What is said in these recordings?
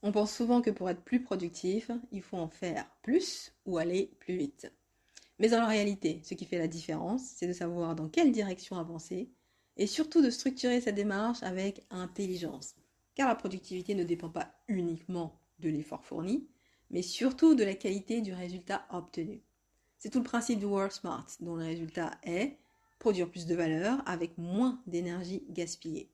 On pense souvent que pour être plus productif, il faut en faire plus ou aller plus vite. Mais dans la réalité, ce qui fait la différence, c'est de savoir dans quelle direction avancer et surtout de structurer sa démarche avec intelligence. Car la productivité ne dépend pas uniquement de l'effort fourni, mais surtout de la qualité du résultat obtenu. C'est tout le principe du Work Smart, dont le résultat est produire plus de valeur avec moins d'énergie gaspillée.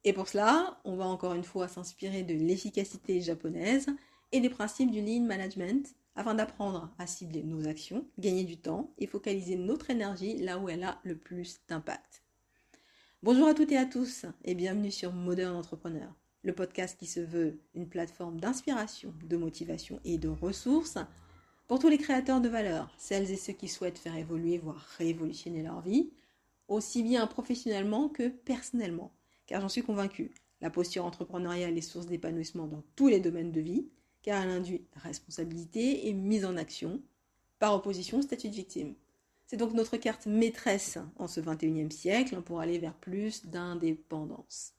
Et pour cela, on va encore une fois s'inspirer de l'efficacité japonaise et des principes du Lean Management afin d'apprendre à cibler nos actions, gagner du temps et focaliser notre énergie là où elle a le plus d'impact. Bonjour à toutes et à tous et bienvenue sur Modern Entrepreneur, le podcast qui se veut une plateforme d'inspiration, de motivation et de ressources pour tous les créateurs de valeur, celles et ceux qui souhaitent faire évoluer, voire révolutionner leur vie, aussi bien professionnellement que personnellement. Car j'en suis convaincue, la posture entrepreneuriale est source d'épanouissement dans tous les domaines de vie, car elle induit responsabilité et mise en action, par opposition au statut de victime. C'est donc notre carte maîtresse en ce 21e siècle pour aller vers plus d'indépendance.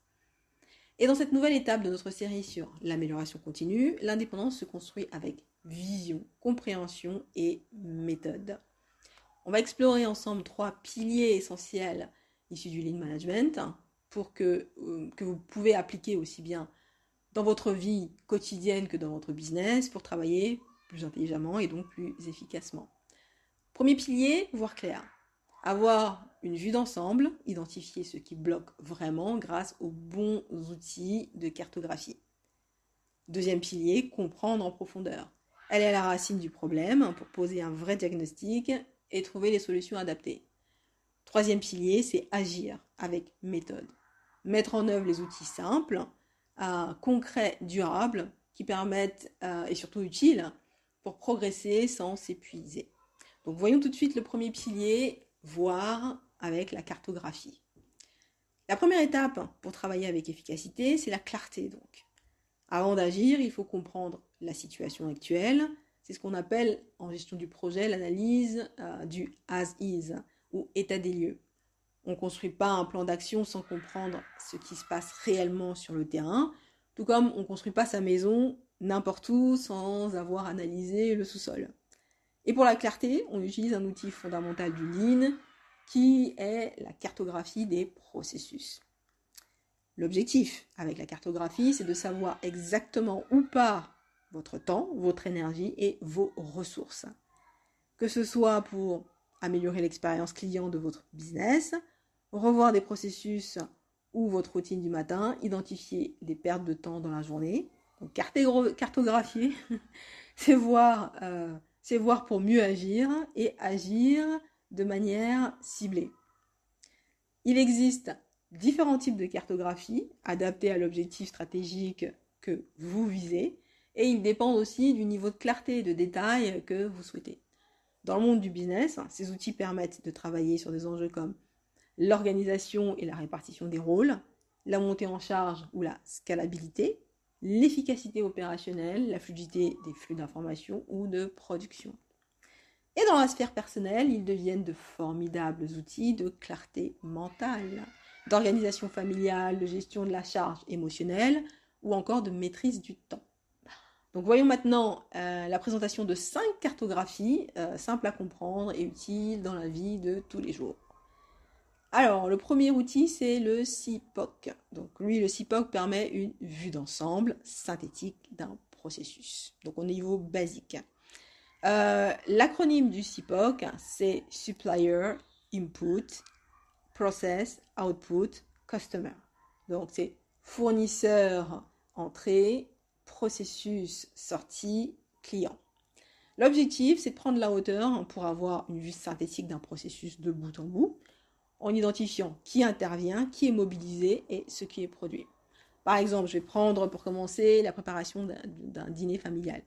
Et dans cette nouvelle étape de notre série sur l'amélioration continue, l'indépendance se construit avec vision, compréhension et méthode. On va explorer ensemble 3 piliers essentiels issus du Lean Management que vous pouvez appliquer aussi bien dans votre vie quotidienne que dans votre business pour travailler plus intelligemment et donc plus efficacement. Premier pilier, voir clair. Avoir une vue d'ensemble, identifier ce qui bloque vraiment grâce aux bons outils de cartographie. Deuxième pilier, comprendre en profondeur. Elle est à la racine du problème pour poser un vrai diagnostic et trouver les solutions adaptées. Troisième pilier, c'est agir avec méthode. Mettre en œuvre les outils simples, concrets, durables, qui permettent et surtout utiles pour progresser sans s'épuiser. Donc voyons tout de suite le premier pilier, voir avec la cartographie. La première étape pour travailler avec efficacité, c'est la clarté donc. Avant d'agir, il faut comprendre la situation actuelle. C'est ce qu'on appelle en gestion du projet l'analyse du as-is ou état des lieux. On ne construit pas un plan d'action sans comprendre ce qui se passe réellement sur le terrain, tout comme on ne construit pas sa maison n'importe où sans avoir analysé le sous-sol. Et pour la clarté, on utilise un outil fondamental du Lean qui est la cartographie des processus. L'objectif avec la cartographie, c'est de savoir exactement où part votre temps, votre énergie et vos ressources. Que ce soit pour améliorer l'expérience client de votre business, revoir des processus ou votre routine du matin, identifier des pertes de temps dans la journée. Donc cartographier, c'est voir pour mieux agir et agir de manière ciblée. Il existe différents types de cartographie adaptés à l'objectif stratégique que vous visez et ils dépendent aussi du niveau de clarté et de détail que vous souhaitez. Dans le monde du business, ces outils permettent de travailler sur des enjeux comme l'organisation et la répartition des rôles, la montée en charge ou la scalabilité, l'efficacité opérationnelle, la fluidité des flux d'informations ou de production. Et dans la sphère personnelle, ils deviennent de formidables outils de clarté mentale, d'organisation familiale, de gestion de la charge émotionnelle ou encore de maîtrise du temps. Donc voyons maintenant la présentation de 5 cartographies simples à comprendre et utiles dans la vie de tous les jours. Alors, le premier outil, c'est le CIPOC. Donc lui, le CIPOC permet une vue d'ensemble synthétique d'un processus. Donc au niveau basique. L'acronyme du CIPOC, c'est Supplier, Input, Process, Output, Customer. Donc c'est fournisseur, entrée, processus, sortie, client. L'objectif, c'est de prendre la hauteur pour avoir une vue synthétique d'un processus de bout en bout, en identifiant qui intervient, qui est mobilisé et ce qui est produit. Par exemple, je vais prendre pour commencer la préparation d'un dîner familial.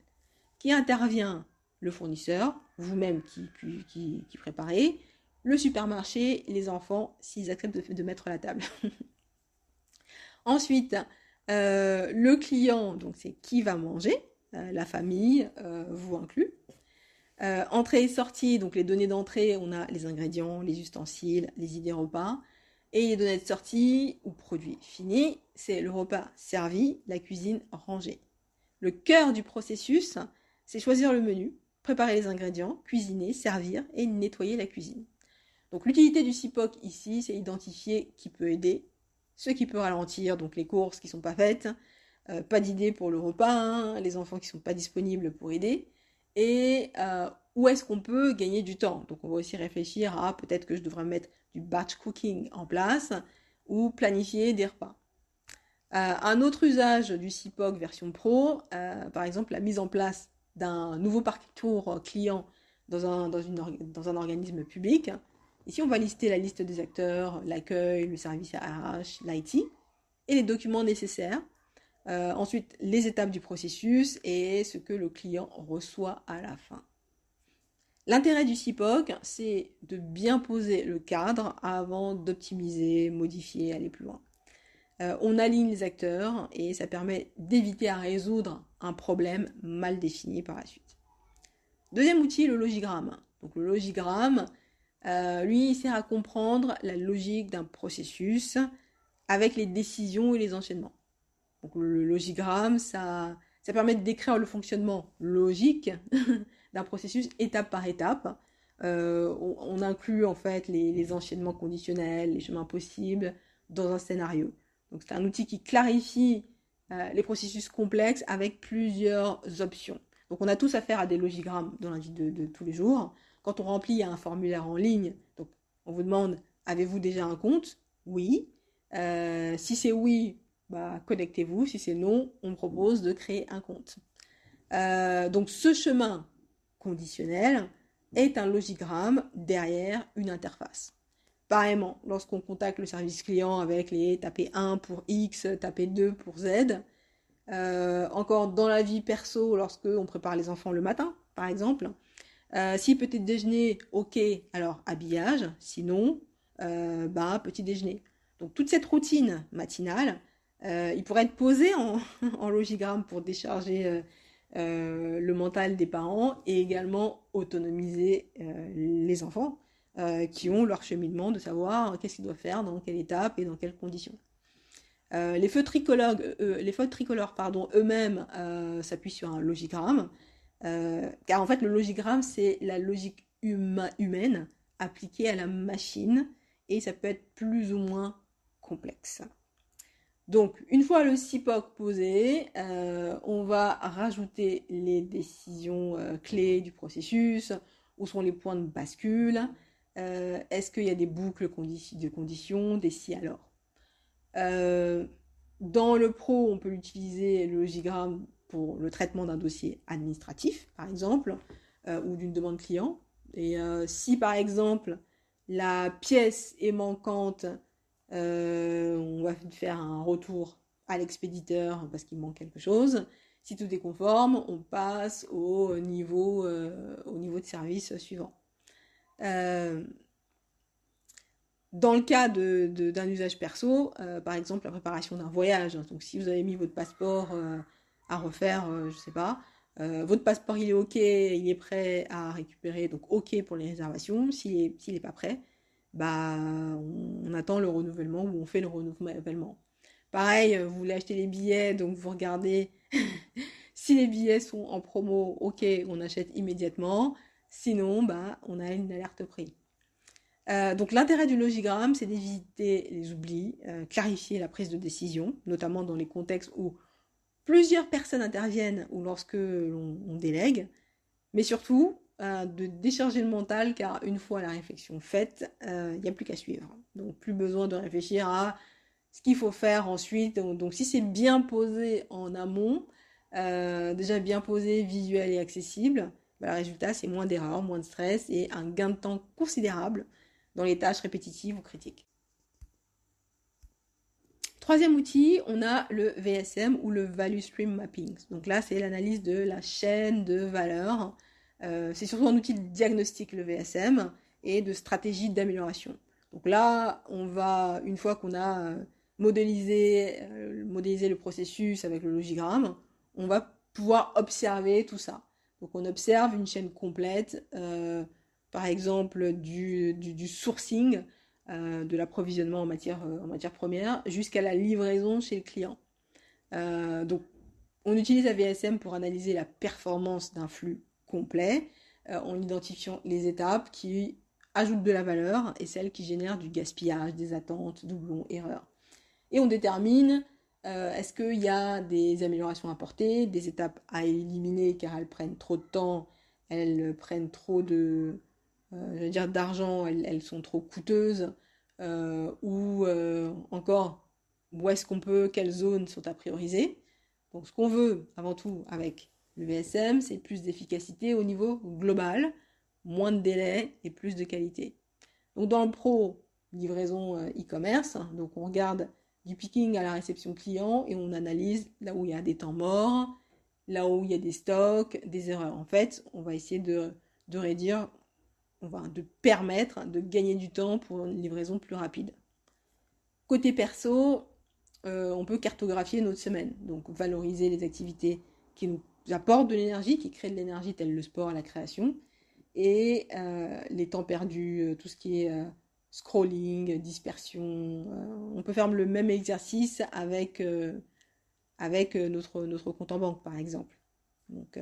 Qui intervient? Le fournisseur, vous-même qui préparez, le supermarché, les enfants, s'ils acceptent de mettre la table. Ensuite, le client, donc c'est qui va manger, la famille, vous inclus. Entrée et sortie, donc les données d'entrée, on a les ingrédients, les ustensiles, les idées repas. Et les données de sortie ou produits finis, c'est le repas servi, la cuisine rangée. Le cœur du processus, c'est choisir le menu, préparer les ingrédients, cuisiner, servir et nettoyer la cuisine. Donc l'utilité du CIPOC ici, c'est identifier qui peut aider, ce qui peut ralentir, donc les courses qui ne sont pas faites, pas d'idée pour le repas, hein, les enfants qui ne sont pas disponibles pour aider, et où est-ce qu'on peut gagner du temps. Donc on va aussi réfléchir à peut-être que je devrais mettre du batch cooking en place ou planifier des repas. Un autre usage du CIPOC version pro, par exemple la mise en place d'un nouveau parcours client dans un organisme public. Ici, on va lister la liste des acteurs, l'accueil, le service RH, l'IT, et les documents nécessaires. Ensuite, les étapes du processus et ce que le client reçoit à la fin. L'intérêt du CIPOC, c'est de bien poser le cadre avant d'optimiser, modifier, aller plus loin. On aligne les acteurs et ça permet d'éviter à résoudre un problème mal défini par la suite. Deuxième outil, le logigramme. Donc le logigramme, lui, il sert à comprendre la logique d'un processus avec les décisions et les enchaînements. Donc le logigramme, ça permet de décrire le fonctionnement logique d'un processus étape par étape. On inclut en fait les enchaînements conditionnels, les chemins possibles dans un scénario. Donc c'est un outil qui clarifie les processus complexes avec plusieurs options. Donc on a tous affaire à des logigrammes dans la vie de tous les jours. Quand on remplit un formulaire en ligne, donc on vous demande « Avez-vous déjà un compte ?» Oui. Si c'est oui, bah, connectez-vous. Si c'est non, on propose de créer un compte. Donc ce chemin conditionnel est un logigramme derrière une interface. Pareillement, lorsqu'on contacte le service client avec les taper 1 pour X, taper 2 pour Z, encore dans la vie perso, lorsqu'on prépare les enfants le matin, par exemple, si petit déjeuner, ok, alors habillage, sinon, petit déjeuner. Donc toute cette routine matinale, il pourrait être posé en logigramme pour décharger le mental des parents et également autonomiser les enfants qui ont leur cheminement de savoir qu'est-ce qu'ils doivent faire, dans quelle étape et dans quelles conditions. Les feux tricolores, eux-mêmes s'appuient sur un logigramme, car en fait le logigramme c'est la logique humaine appliquée à la machine et ça peut être plus ou moins complexe. Donc une fois le CIPOC posé, on va rajouter les décisions clés du processus, où sont les points de bascule, est-ce qu'il y a des boucles de conditions, des si alors. Dans le pro, on peut utiliser le logigramme pour le traitement d'un dossier administratif, par exemple, ou d'une demande client. Et si, par exemple, la pièce est manquante, on va faire un retour à l'expéditeur parce qu'il manque quelque chose. Si tout est conforme, on passe au niveau de service suivant. Dans le cas d'un usage perso, par exemple la préparation d'un voyage, donc si vous avez mis votre passeport à refaire, je sais pas, votre passeport il est ok, il est prêt à récupérer, donc ok pour les réservations, s'il est pas prêt, bah on attend le renouvellement ou on fait le renouvellement. Pareil, vous voulez acheter les billets, donc vous regardez si les billets sont en promo, ok, on achète immédiatement, sinon bah on a une alerte prix. Donc l'intérêt du logigramme, c'est d'éviter les oublis, clarifier la prise de décision, notamment dans les contextes où plusieurs personnes interviennent ou lorsque l'on délègue, mais surtout de décharger le mental, car une fois la réflexion faite, il n'y a plus qu'à suivre. Donc plus besoin de réfléchir à ce qu'il faut faire ensuite. Donc si c'est bien posé en amont, déjà bien posé, visuel et accessible, bah, le résultat c'est moins d'erreurs, moins de stress et un gain de temps considérable dans les tâches répétitives ou critiques. Troisième outil, on a le VSM ou le Value Stream Mapping. Donc là, c'est l'analyse de la chaîne de valeur. C'est surtout un outil de diagnostic, le VSM, et de stratégie d'amélioration. Donc là, on va, une fois qu'on a modélisé le processus avec le logigramme, on va pouvoir observer tout ça. Donc on observe une chaîne complète, par exemple du sourcing, de l'approvisionnement en matière première jusqu'à la livraison chez le client. Donc On utilise la VSM pour analyser la performance d'un flux complet en identifiant les étapes qui ajoutent de la valeur et celles qui génèrent du gaspillage, des attentes, doublons, erreurs. Et on détermine est-ce qu'il y a des améliorations à apporter, des étapes à éliminer car elles prennent trop de temps, elles prennent trop d'argent, elles sont trop coûteuses, ou encore où est-ce qu'on peut, quelles zones sont à prioriser. Donc ce qu'on veut avant tout avec le VSM, c'est plus d'efficacité au niveau global, moins de délai et plus de qualité. Donc dans le pro, livraison e-commerce, donc on regarde du picking à la réception client et on analyse là où il y a des temps morts, là où il y a des stocks, des erreurs. En fait, on va essayer de réduire, de permettre de gagner du temps pour une livraison plus rapide. Côté perso, on peut cartographier notre semaine, donc valoriser les activités qui nous apportent de l'énergie, qui créent de l'énergie, telles le sport, la création, et les temps perdus, tout ce qui est scrolling, dispersion. On peut faire le même exercice avec notre compte en banque, par exemple. Donc,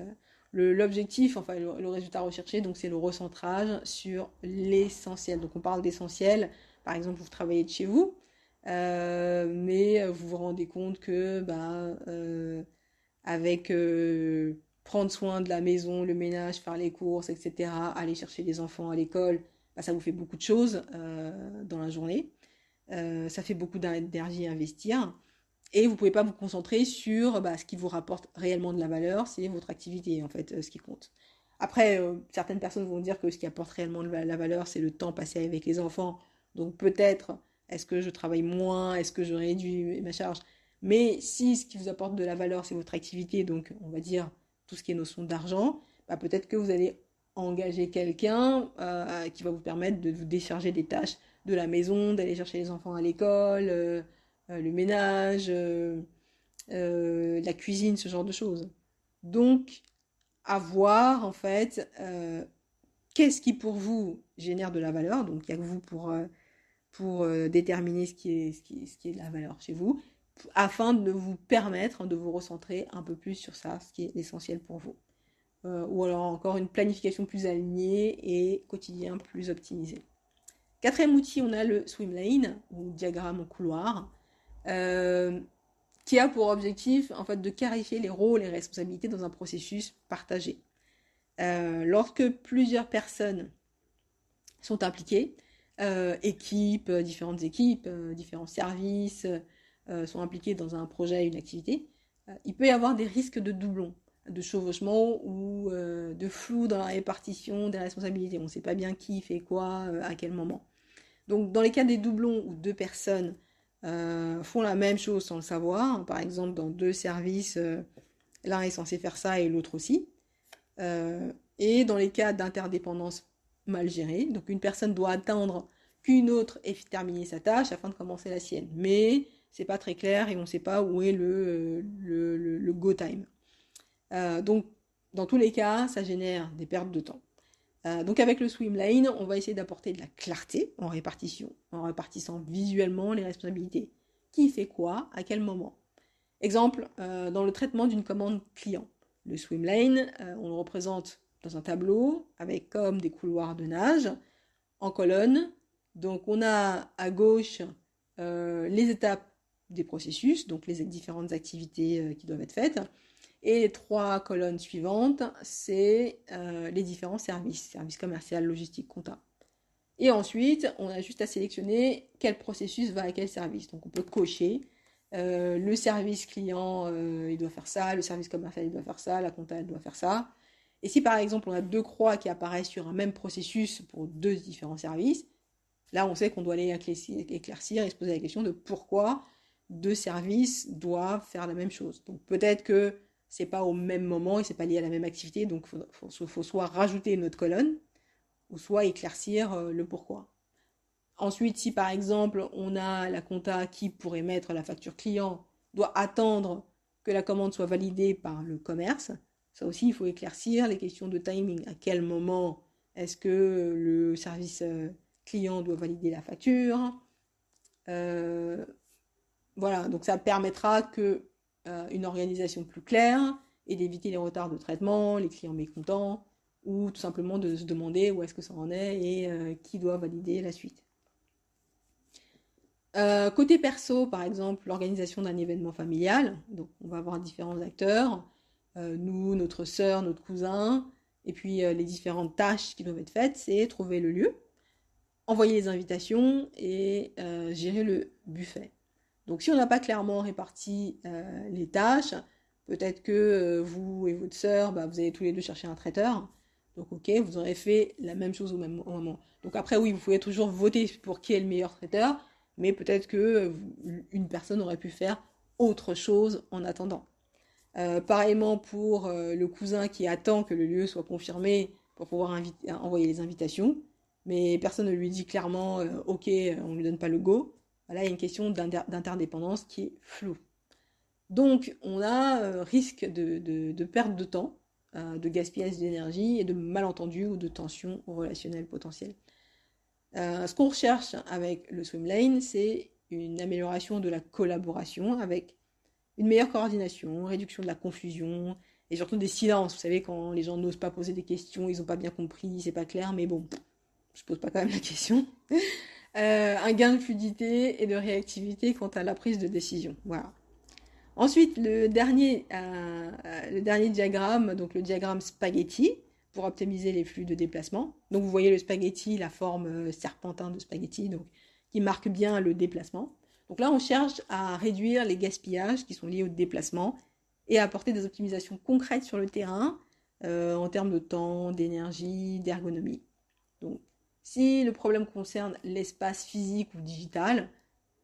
l'objectif, enfin le résultat recherché, donc c'est le recentrage sur l'essentiel. Donc on parle d'essentiel, par exemple vous travaillez de chez vous, mais vous vous rendez compte que avec prendre soin de la maison, le ménage, faire les courses, etc., aller chercher les enfants à l'école, ça vous fait beaucoup de choses dans la journée. Ça fait beaucoup d'énergie à investir. Et vous ne pouvez pas vous concentrer sur ce qui vous rapporte réellement de la valeur, c'est votre activité, en fait, ce qui compte. Après, certaines personnes vont dire que ce qui apporte réellement de la valeur, c'est le temps passé avec les enfants. Donc peut-être, est-ce que je travaille moins, est-ce que je réduis ma charge? Mais si ce qui vous apporte de la valeur, c'est votre activité, donc on va dire tout ce qui est notion d'argent, peut-être que vous allez engager quelqu'un qui va vous permettre de vous décharger des tâches de la maison, d'aller chercher les enfants à l'école, le ménage, la cuisine, ce genre de choses. Donc, à voir en fait, qu'est-ce qui pour vous génère de la valeur. Donc, il n'y a que vous pour déterminer ce qui est de la valeur chez vous, afin de vous permettre de vous recentrer un peu plus sur ça, ce qui est essentiel pour vous. Ou alors encore une planification plus alignée et quotidien plus optimisé. Quatrième outil, on a le swim lane, ou diagramme en couloir, euh, qui a pour objectif en fait de clarifier les rôles et responsabilités dans un processus partagé. Lorsque plusieurs personnes sont impliquées, différentes équipes, différents services sont impliqués dans un projet, une activité, il peut y avoir des risques de doublons, de chevauchement ou de flou dans la répartition des responsabilités. On ne sait pas bien qui fait quoi, à quel moment. Donc dans les cas des doublons où deux personnes font la même chose sans le savoir, par exemple dans deux services, l'un est censé faire ça et l'autre aussi, et dans les cas d'interdépendance mal gérée, donc une personne doit attendre qu'une autre ait terminé sa tâche afin de commencer la sienne, mais c'est pas très clair et on ne sait pas où est le go time. Donc dans tous les cas, ça génère des pertes de temps. Donc avec le swim lane, on va essayer d'apporter de la clarté en répartition, en répartissant visuellement les responsabilités. Qui fait quoi, à quel moment? Exemple, dans le traitement d'une commande client. Le swim lane, on le représente dans un tableau avec comme des couloirs de nage en colonne. Donc on a à gauche les étapes des processus, donc les différentes activités qui doivent être faites. Et les trois colonnes suivantes, c'est les différents services, services commercial, logistique, compta. Et ensuite, on a juste à sélectionner quel processus va à quel service. Donc on peut cocher le service client, il doit faire ça, le service commercial, il doit faire ça, la compta, elle doit faire ça. Et si par exemple on a deux croix qui apparaissent sur un même processus pour deux différents services, là on sait qu'on doit aller éclaircir et se poser la question de pourquoi deux services doivent faire la même chose. Donc peut-être que c'est pas au même moment et c'est pas lié à la même activité, donc faut soit rajouter une autre colonne ou soit éclaircir le pourquoi. Ensuite, si par exemple on a la compta qui, pour émettre la facture client, doit attendre que la commande soit validée par le commerce, ça aussi il faut éclaircir les questions de timing. À quel moment est-ce que le service client doit valider la facture? Voilà, donc ça permettra que une organisation plus claire et d'éviter les retards de traitement, les clients mécontents, ou tout simplement de se demander où est-ce que ça en est et qui doit valider la suite. Côté perso, par exemple, l'organisation d'un événement familial, donc on va avoir différents acteurs, nous, notre sœur, notre cousin, et puis les différentes tâches qui doivent être faites, c'est trouver le lieu, envoyer les invitations et gérer le buffet. Donc si on n'a pas clairement réparti les tâches, peut-être que vous et votre sœur, vous allez tous les deux chercher un traiteur. Donc ok, vous aurez fait la même chose au même moment. Donc après oui, vous pouvez toujours voter pour qui est le meilleur traiteur, mais peut-être que une personne aurait pu faire autre chose en attendant. Pareillement pour le cousin qui attend que le lieu soit confirmé pour pouvoir envoyer les invitations, mais personne ne lui dit clairement ok, on ne lui donne pas le go. Là, il y a une question d'interdépendance qui est floue. Donc, on a risque de perte de temps, de gaspillage d'énergie et de malentendus ou de tensions relationnelles potentielles. Ce qu'on recherche avec le swim lane, c'est une amélioration de la collaboration avec une meilleure coordination, réduction de la confusion et surtout des silences. Vous savez, quand les gens n'osent pas poser des questions, ils n'ont pas bien compris, c'est pas clair, mais bon, je pose pas quand même la question. Un gain de fluidité et de réactivité quant à la prise de décision. Voilà. Ensuite, le dernier diagramme, donc le diagramme spaghetti, pour optimiser les flux de déplacement. Donc vous voyez le spaghetti, la forme serpentin de spaghetti, donc, qui marque bien le déplacement. Donc là, on cherche à réduire les gaspillages qui sont liés au déplacement et à apporter des optimisations concrètes sur le terrain en termes de temps, d'énergie, d'ergonomie. Donc, si le problème concerne l'espace physique ou digital,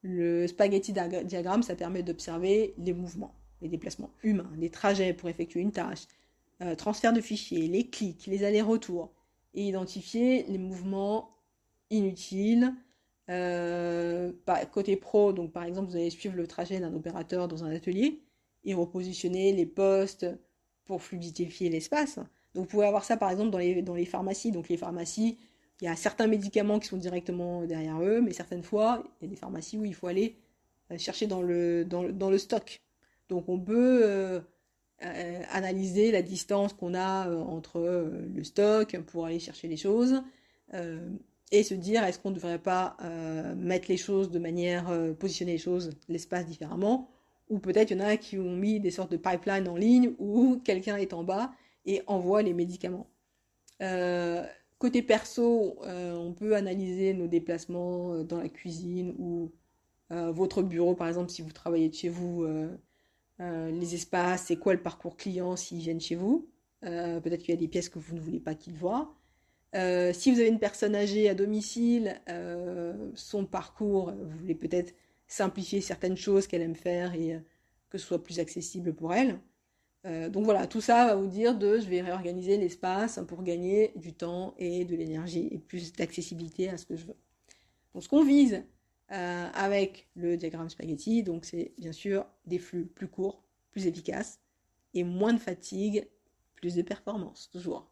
le spaghetti diagramme, ça permet d'observer les mouvements, les déplacements humains, les trajets pour effectuer une tâche, transfert de fichiers, les clics, les allers-retours, et identifier les mouvements inutiles. Côté pro, donc par exemple, vous allez suivre le trajet d'un opérateur dans un atelier et repositionner les postes pour fluidifier l'espace. Donc vous pouvez avoir ça par exemple dans les pharmacies. Donc les pharmacies, il y a certains médicaments qui sont directement derrière eux, mais certaines fois, il y a des pharmacies où il faut aller chercher dans le stock. Donc on peut analyser la distance qu'on a entre le stock pour aller chercher les choses et se dire est-ce qu'on ne devrait pas mettre les choses de manière, positionner les choses, l'espace différemment, ou peut-être il y en a qui ont mis des sortes de pipeline en ligne où quelqu'un est en bas et envoie les médicaments. Côté perso, on peut analyser nos déplacements dans la cuisine ou votre bureau, par exemple, si vous travaillez de chez vous, les espaces, c'est quoi le parcours client s'ils viennent chez vous. Peut-être qu'il y a des pièces que vous ne voulez pas qu'ils voient. Si vous avez une personne âgée à domicile, son parcours, vous voulez peut-être simplifier certaines choses qu'elle aime faire et que ce soit plus accessible pour elle. Donc voilà, tout ça va vous dire je vais réorganiser l'espace pour gagner du temps et de l'énergie et plus d'accessibilité à ce que je veux. Donc ce qu'on vise avec le diagramme spaghetti, donc c'est bien sûr des flux plus courts, plus efficaces et moins de fatigue, plus de performance, toujours.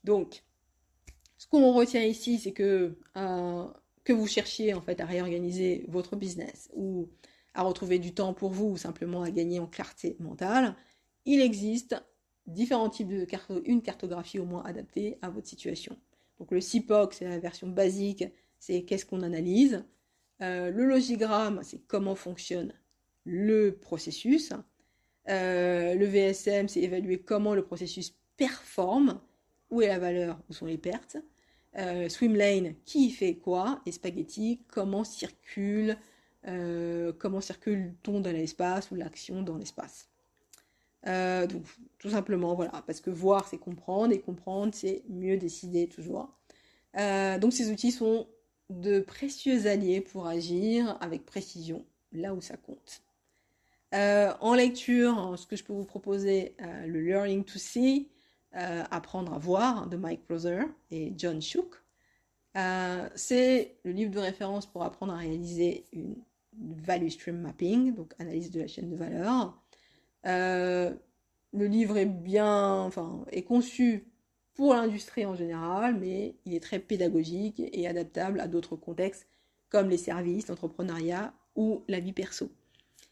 Donc, ce qu'on retient ici, c'est que vous cherchiez en fait à réorganiser votre business ou à retrouver du temps pour vous ou simplement à gagner en clarté mentale, il existe différents types de une cartographie au moins adaptée à votre situation. Donc le CIPOC, c'est la version basique, c'est qu'est-ce qu'on analyse. Le logigramme, c'est comment fonctionne le processus. Le VSM, c'est évaluer comment le processus performe, où est la valeur, où sont les pertes. Swimlane, qui fait quoi, et Spaghetti, comment circule le ton dans l'espace ou l'action dans l'espace. Donc tout simplement voilà, parce que voir c'est comprendre et comprendre c'est mieux décider toujours. Donc ces outils sont de précieux alliés pour agir avec précision là où ça compte. En lecture, ce que je peux vous proposer, le Learning to See, apprendre à voir de Mike Brother et John Shook. C'est le livre de référence pour apprendre à réaliser une value stream mapping, donc analyse de la chaîne de valeur. Le livre est conçu pour l'industrie en général, mais il est très pédagogique et adaptable à d'autres contextes comme les services, l'entrepreneuriat ou la vie perso.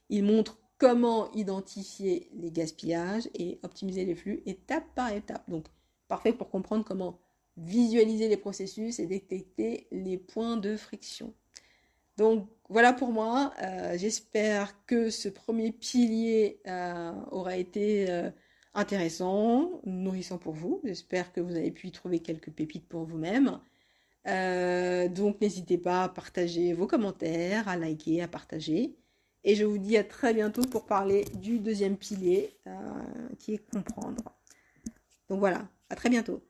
Il montre comment identifier les gaspillages et optimiser les flux étape par étape. Donc, parfait pour comprendre comment visualiser les processus et détecter les points de friction. Donc, voilà pour moi. J'espère que ce premier pilier aura été intéressant, nourrissant pour vous. J'espère que vous avez pu y trouver quelques pépites pour vous-même. Donc, n'hésitez pas à partager vos commentaires, à liker, à partager. Et je vous dis à très bientôt pour parler du deuxième pilier qui est comprendre. Donc voilà, à très bientôt.